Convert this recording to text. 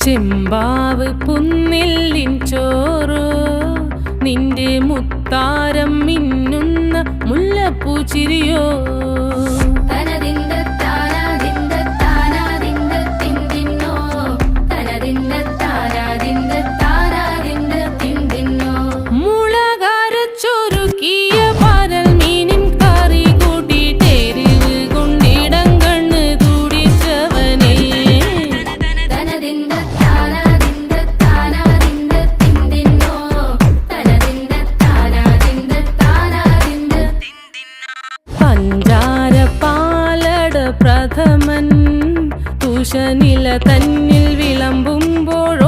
ചെമ്പാവ് പുന്നെല്ലിൻ ചോറോ നിന്റെ മുത്താരം മിന്നുന്ന മുല്ലപ്പൂച്ചിരിയോ പ്രഥമൻ തുഷനില തന്നിൽ വിളമ്പുമ്പോൾ